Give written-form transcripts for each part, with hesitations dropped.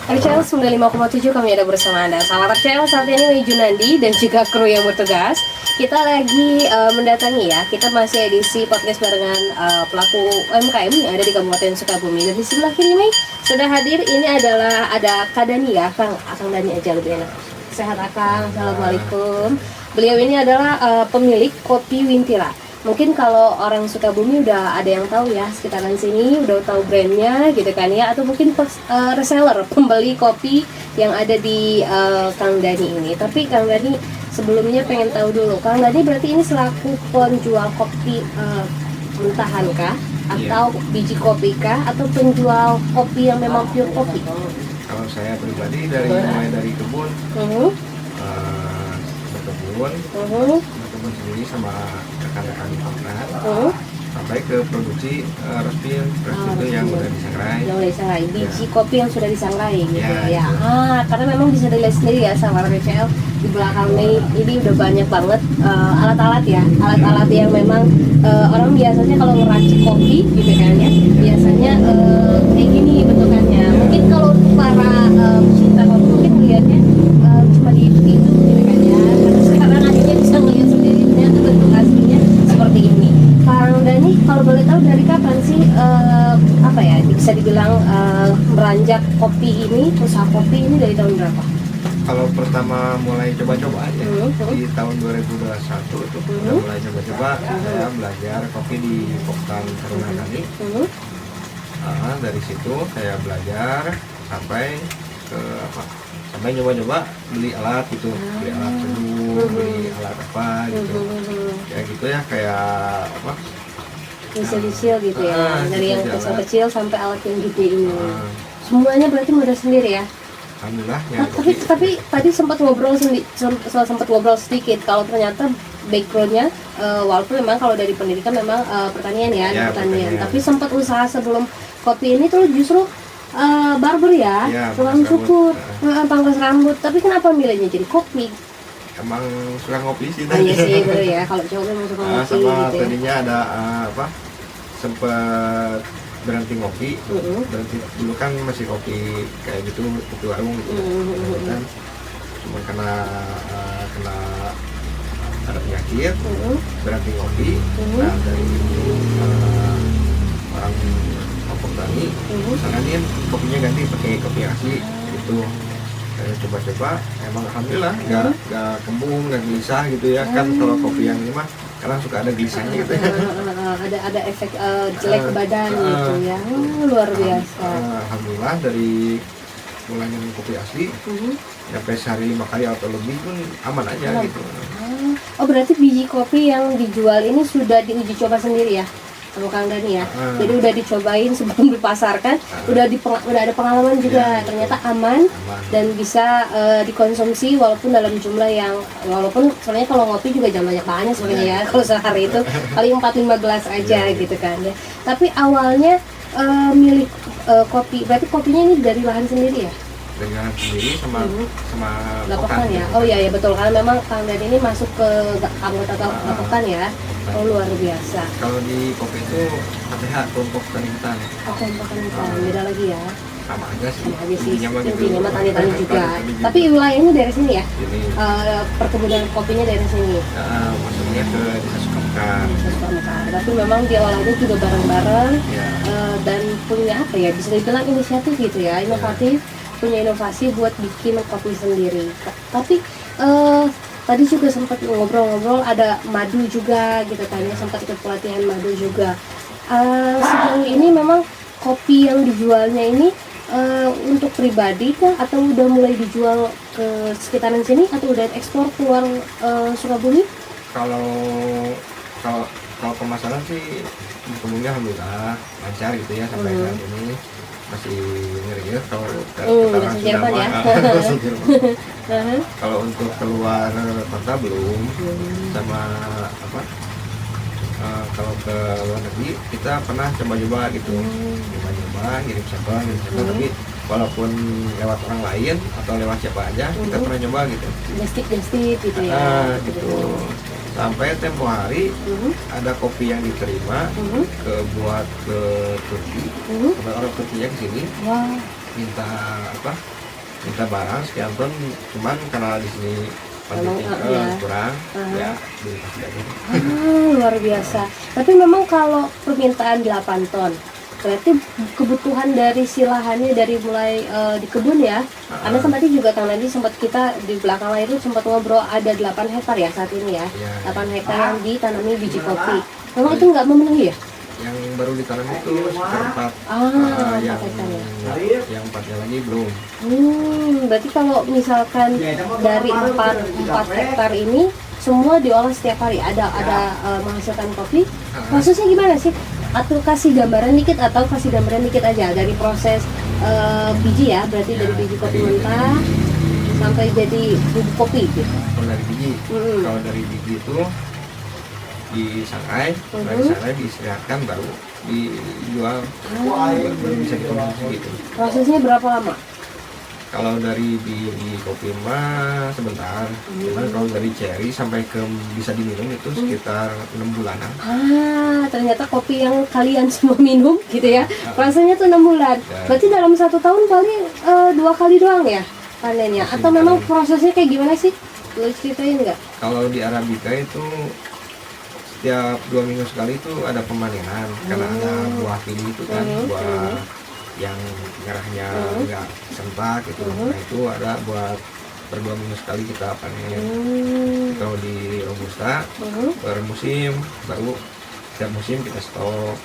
RCL 95,7 kami ada bersama Anda. Salam RCL, saat ini Mei Junandi dan juga kru yang bertugas. Kita lagi mendatangi ya. Kita masih edisi podcast barengan pelaku UMKM yang ada di Kabupaten Sukabumi. Dan di sebelah kiri Mei sudah hadir, ini adalah ada Kak Dani ya, Akang Dani aja lebih enak. Sehat Akang, Assalamualaikum. Beliau ini adalah pemilik Kopi Wintila. Mungkin kalau orang Sukabumi udah ada yang tahu ya, sekitaran sini udah tahu brandnya gitu kan ya, atau mungkin reseller, pembeli kopi yang ada di Kang Dani ini. Tapi Kang Dani sebelumnya pengen tahu dulu, Kang Dani berarti ini selaku penjual kopi mentahan kah? Atau biji kopi kah? Atau penjual kopi yang memang pure kopi? Kalau saya pribadi mulai dari kebun, berkebun sendiri sama rekan-rekan di Pangkat, sampai ke produksi roasting itu yang udah disangrai. Yang udah disangrai, biji kopi yang sudah disangrai gitu ya. Karena memang bisa dilihat sendiri ya sama RCL di belakang ini udah banyak banget alat-alat ya, alat-alat yang memang orang biasanya kalau ngeracik kopi gitu kan ya, biasanya kayak gini bentukannya. Mungkin kalau para pecinta kopi mungkin melihatnya cuma di itu gitu kan ya. Karena sekarang akhirnya bisa melihat sendiri ternyata bentuk aslinya seperti ini. Kang Dani, kalau boleh tahu dari kapan sih apa ya bisa dibilang meranjak kopi ini, usaha kopi ini dari tahun berapa? Kalau pertama mulai coba-coba aja di tahun 2021 itu udah mulai coba-coba, saya belajar kopi di Poktan Taruna Tani. Dari situ saya belajar sampai ke sampai nyoba-nyoba beli alat gitu, beli alat seduh, beli alat apa gitu, kayak gitu ya, kayak apa? Kecil-kecil gitu ya, dari yang kecil-kecil sampai alat yang gede ini. Semuanya berarti modal sendiri ya? Alhamdulillah ya. Tapi tadi sempat ngobrol sedikit kalau ternyata backgroundnya walaupun memang kalau dari pendidikan memang pertanian ya, pertanian. Tapi sempat usaha sebelum kopi ini tuh justru barber ya, tukang cukur, pangkas rambut. Tapi kenapa milihnya jadi kopi? Emang suka ngopi sih. Iya sih bener ya, kalau cowok memang suka ngopi sama gitu. Tadinya ada sempat berhenti ngopi, berhenti dulu kan masih kopi kayak gitu, kopi warung gitu kan, cuma kena ada penyakit, berhenti ngopi. Nah dari orang Kampung Tani saranin kopinya ganti pakai kopi asli gitu. Saya coba-coba, emang alhamdulillah nggak kembung, nggak gelisah gitu ya kan. Kalau kopi yang ini mah karena suka ada gelisahnya gitu ya. Ada efek jelek ke badan gitu ya. Luar biasa. Alhamdulillah dari mulai minum kopi asli sampai sehari 5 kali atau lebih pun aman aja gitu. Oh berarti biji kopi yang dijual ini sudah diuji coba sendiri ya sama Kang Dani ya. Jadi udah dicobain sebelum dipasarkan, udah ada pengalaman juga, ternyata aman dan bisa dikonsumsi walaupun dalam jumlah yang, walaupun sebenarnya kalau ngopi juga jangan banyak sebenarnya ya. Kalau sehari itu paling 4-5 gelas aja gitu kan ya. Tapi awalnya milik kopi, berarti kopinya ini dari lahan sendiri ya? Dari lahan sendiri sama Lapokan ya. Oh iya betul, karena memang Kang Dani ini masuk ke anggota Lapokan ya. Oh luar biasa. Kalau di kopi itu KTH, kelompok tani hutan. Oh kelompok tani hutan, beda lagi ya. Sama aja sih. Intinya mah tani-tani juga. Tapi wilayahnya dari sini ya? Perkebunan kopinya dari sini? Maksudnya ke Desa Sukamekar. Tapi memang diolahnya juga bareng-bareng dan punya apa ya, bisa dibilang inisiatif gitu ya, inovatif, punya inovasi buat bikin kopi sendiri. Tapi tadi juga sempat ngobrol-ngobrol ada madu juga gitu kan ya, sempat ikut pelatihan madu juga. Sejauh ini memang kopi yang dijualnya ini untuk pribadi kah atau udah mulai dijual ke sekitaran sini atau udah ekspor keluar Sukabumi? Kalau pemasaran sih sebelumnya alhamdulillah lancar gitu ya sampai saat ini. Masih ngeri ya kalau kalau untuk keluar kota belum, sama apa kalau ke luar negeri kita pernah coba-coba gitu, coba-coba ngirim sampel, tapi walaupun lewat orang lain atau lewat siapa aja kita pernah coba gitu, just tip gitu ya gitu. Sampai tempo hari ada kopi yang diterima buat ke Turki, sampai orang Turkinya ke sini. minta apa, minta barang sekian ton, cuman karena di sini kurang, ya dikasih aja. Luar biasa. Tapi memang kalau permintaan 8 ton, berarti kebutuhan dari si lahannya dari mulai di kebun ya. Karena kan tadi juga Kang Nandi sempat kita di belakang layar itu sempat ngobrol ada 8 hektar ya saat ini ya. 8 hektar yang ditanami biji kopi. Memang itu nggak memenuhi ya? Yang baru ditanam itu sekitar 4, yang 4-nya lagi belum. Berarti kalau misalkan dari 4 hektar ini semua diolah setiap hari ada menghasilkan kopi. Prosesnya gimana sih? Atau kasih gambaran dikit atau kasih gambaran dikit aja dari proses biji ya, berarti dari biji kopi mentah sampai jadi bubuk kopi gitu. Kalau dari biji, kalau dari biji itu disangrai, dari sangrai diistirahatkan baru dijual, baru bisa dikonsumsi gitu. Prosesnya berapa lama? Kalau dari biji kopi mah sebentar, cuman kalau dari cherry sampai ke bisa diminum itu sekitar 6 bulanan. Ternyata kopi yang kalian semua minum gitu ya, rasanya tuh 6 bulan. Berarti dalam 1 tahun paling 2 kali doang ya panennya? Atau memang prosesnya kayak gimana sih? Boleh ceritain nggak? Kalau di Arabica itu setiap 2 minggu sekali itu ada pemanenan, karena ada buah pilih itu kan, buah yang merahnya nggak sentak gitu. Nah itu ada buat per 2 minggu sekali kita panen. Kalau di Robusta per musim, baru setiap musim kita stok.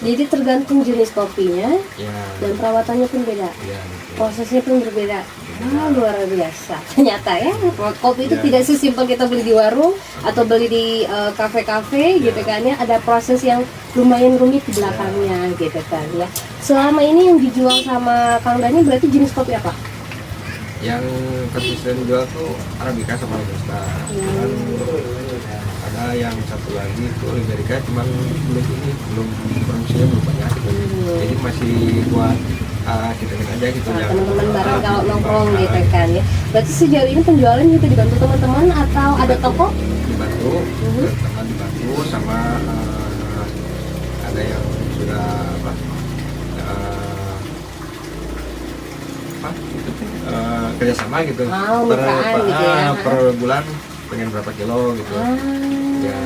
Jadi tergantung jenis kopinya Ya, dan perawatannya pun beda. ya, gitu. Prosesnya pun berbeda. Luar biasa. Ternyata ya, kopi itu tidak sesimpel kita beli di warung atau beli di kafe-kafe gitu kan ya. Ada proses yang lumayan rumit di belakangnya gitu kan ya. Selama ini yang dijual sama Kang Dani berarti jenis kopi apa? Yang konsisten jual tuh Arabica sama Robusta. Cuman ada yang satu lagi itu Liberica, cuman belum produksinya belum banyak. Jadi masih buat kita aja gitu. Teman-teman bareng kalau nongkrong gitu kan ya. Berarti sejauh ini penjualan juga dibantu teman-teman atau ada toko? Dibantu, teman dibantu sama ada yang sudah kerjasama gitu. Per bulan pengen berapa kilo gitu. Ya.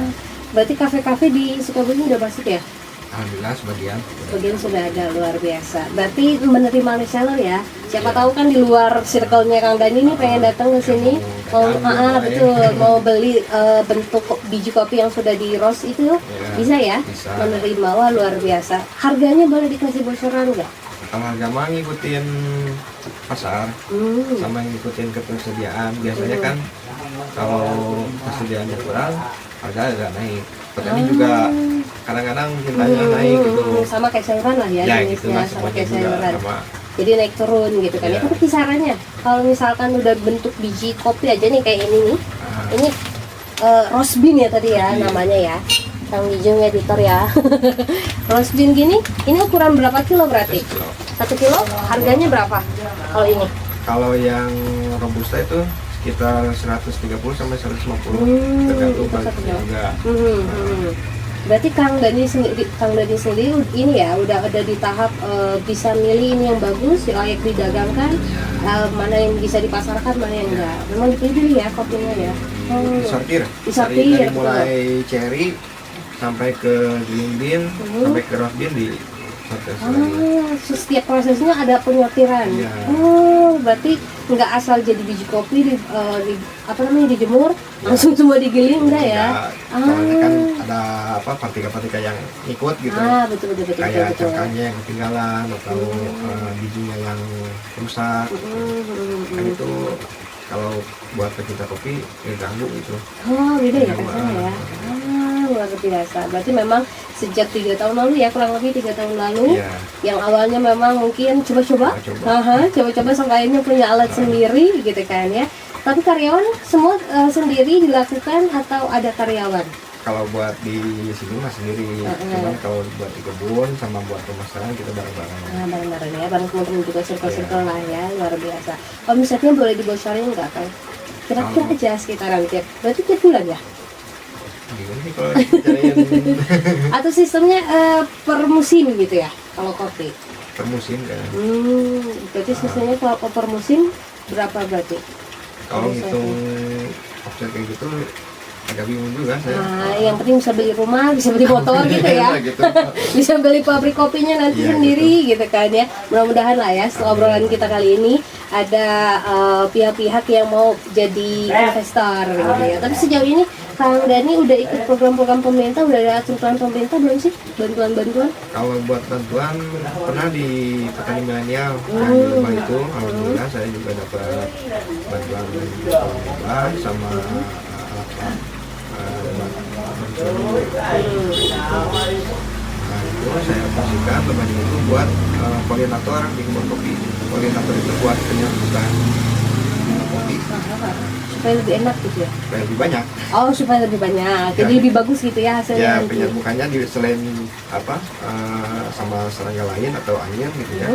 Berarti kafe-kafe di Sukabumi udah masuk ya? Alhamdulillah sebagian Sudah ada, luar biasa. Berarti menerima reseller ya. Siapa tahu kan di luar circle-nya Kang Dani nih pengen datang ke sini mau beli bentuk biji kopi yang sudah di roast itu bisa ya? Bisa. Menerima. Wah, luar biasa. Harganya boleh dikasih bocoran nggak? Kalau harga mah ngikutin pasar sama ngikutin ketersediaan. Biasanya kan kalau persediaannya kurang, harga agak naik. Petani juga kadang-kadang mintanya naik gitu. Sama kayak sayuran lah ya, gitu lah, sama kayak sayuran. Sama. Jadi naik turun gitu kan. Itu kisarannya. Kalau misalkan udah bentuk biji kopi aja nih kayak ini nih. Ini roast bean ya tadi ya namanya ya. Kang Wijung editor ya. Roast bean gini, ini ukuran berapa kilo berarti? 1 kilo. Harganya berapa kalau ini? Kalau yang Robusta itu sekitar 130 sampai 150, tergantung bagian juga. Berarti Kang Dani sendiri ini ya udah ada di tahap bisa milih ini yang bagus, layak didagangkan, mana yang bisa dipasarkan, mana yang enggak. Memang dipilih ya kopinya ya. Disortir. Dari mulai cherry sampai ke green bean, sampai ke roast bean di setiap prosesnya ada penyortiran. Berarti nggak asal jadi biji kopi dijemur langsung semua digiling enggak ya? Soalnya kan ada partika-partika yang ikut gitu. Betul. Kayak cangkangnya yang ketinggalan atau bijinya yang rusak. Kan itu kalau buat pecinta kopi ganggu gitu. Beda ya rasanya ya. Luar biasa. Berarti memang sejak 3 tahun lalu ya, kurang lebih 3 tahun lalu, yang awalnya memang mungkin coba-coba sangkainya punya alat sendiri gitu kan ya. Tapi karyawan semua sendiri dilakukan atau ada karyawan? Kalau buat di sini mah sendiri, cuman kalau buat di kebun sama buat pemasaran kita bareng-bareng. Bareng-bareng ya, bareng teman-teman juga circle-circle lah ya, luar biasa. Omsetnya boleh dibocorin nggak kan? Kira-kira aja sekitaran berarti tiap bulan ya? Di bingung sih kalau dicariin. Atau sistemnya per musim gitu ya kalau kopi? Per musim kan. Berarti sistemnya kalau per musim berapa berarti? Kalau ngitung offset kayak gitu agak bingung juga saya. Nah, yang penting bisa beli rumah, bisa beli motor gitu ya. Gitu. Bisa beli pabrik kopinya nanti Iya, sendiri gitu kan ya. Mudah-mudahan lah ya setelah obrolan kita kali ini ada pihak-pihak yang mau jadi investor gitu ya. Tapi sejauh ini Kang Dani udah ikut program-program pemerintah, udah ada aturan pemerintah belum sih? Bantuan-bantuan? Kalau buat bantuan pernah di petani milenial yang di Lebah itu, alhamdulillah saya juga dapat bantuan pemerintah sama alat nah itu saya pastikan lebahnya itu buat polinator di kebun kopi. Polinator itu buat penyerbukan kopi Supaya lebih enak gitu ya? supaya lebih banyak. Oh, supaya lebih banyak, jadi Ya. lebih bagus gitu ya hasilnya Ya nanti. penyerbukannya di selain apa sama serangga lain atau angin gitu ya.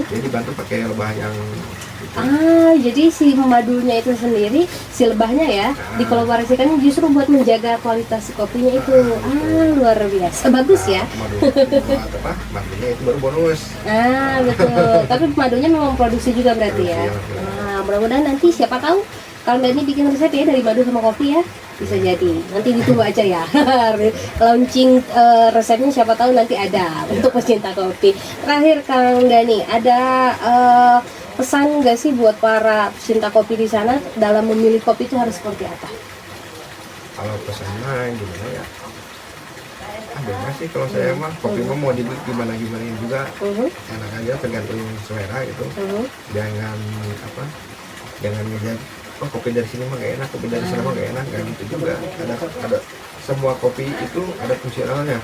Jadi dibantu pakai lebah yang Jadi si madunya itu sendiri, si lebahnya ya, dikolaborasikan justru buat menjaga kualitas kopinya itu. Luar biasa, bagus ya. madunya itu baru bonus. Betul. Tapi madunya memang produksi juga berarti ya. Mudah-mudahan nanti siapa tahu kalau Dani bikin resep ya dari madu sama kopi ya, bisa jadi. Nanti ditunggu aja ya. Launching resepnya siapa tahu nanti ada untuk pecinta kopi. Terakhir Kang Dani, ada pesan nggak sih buat para pecinta kopi di sana dalam memilih kopi itu harus seperti apa? Kalau pesannya gimana ya? Bebas sih kalau saya mah kopi mah mau dibeli gimana juga enak aja tergantung selera gitu. Jangan jangan ngejat kopi dari sini mah gak enak, kopi dari sana mah gak enak, gak gitu juga. Ada semua kopi itu ada fungsionalnya.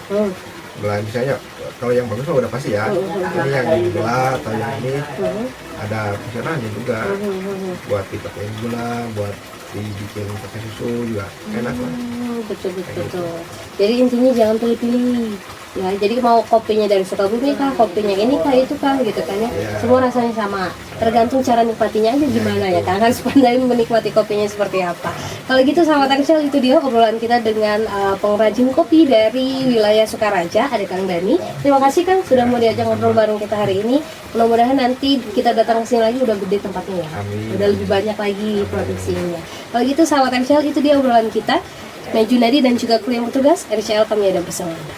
Belah misalnya kalau yang bagus mah udah pasti ya. Ini yang gula atau yang ini ada fungsionalnya juga. Buat dipakai gula, buat dibikin pakai susu juga enak lah. Betul. Jadi intinya jangan pilih-pilih ya. Jadi mau kopinya dari Sukabumi kah, kopinya ini kah, itu kah gitu kan ya. Semua rasanya sama. Tergantung cara nikmatinya aja gimana ya kan. Harus pandai menikmati kopinya seperti apa. Kalau gitu sahabat Excel, itu dia obrolan kita dengan pengrajin kopi dari wilayah Sukaraja, ada Kang Dani. Terima kasih Kang sudah mau diajak ngobrol bareng kita hari ini. Mudah-mudahan nanti kita datang ke sini lagi udah gede tempatnya ya. Amin. Udah lebih banyak lagi produksinya. Kalau gitu sahabat Excel, itu dia obrolan kita. Junadi dan juga kru yang bertugas, RCL kami ada bersama Anda.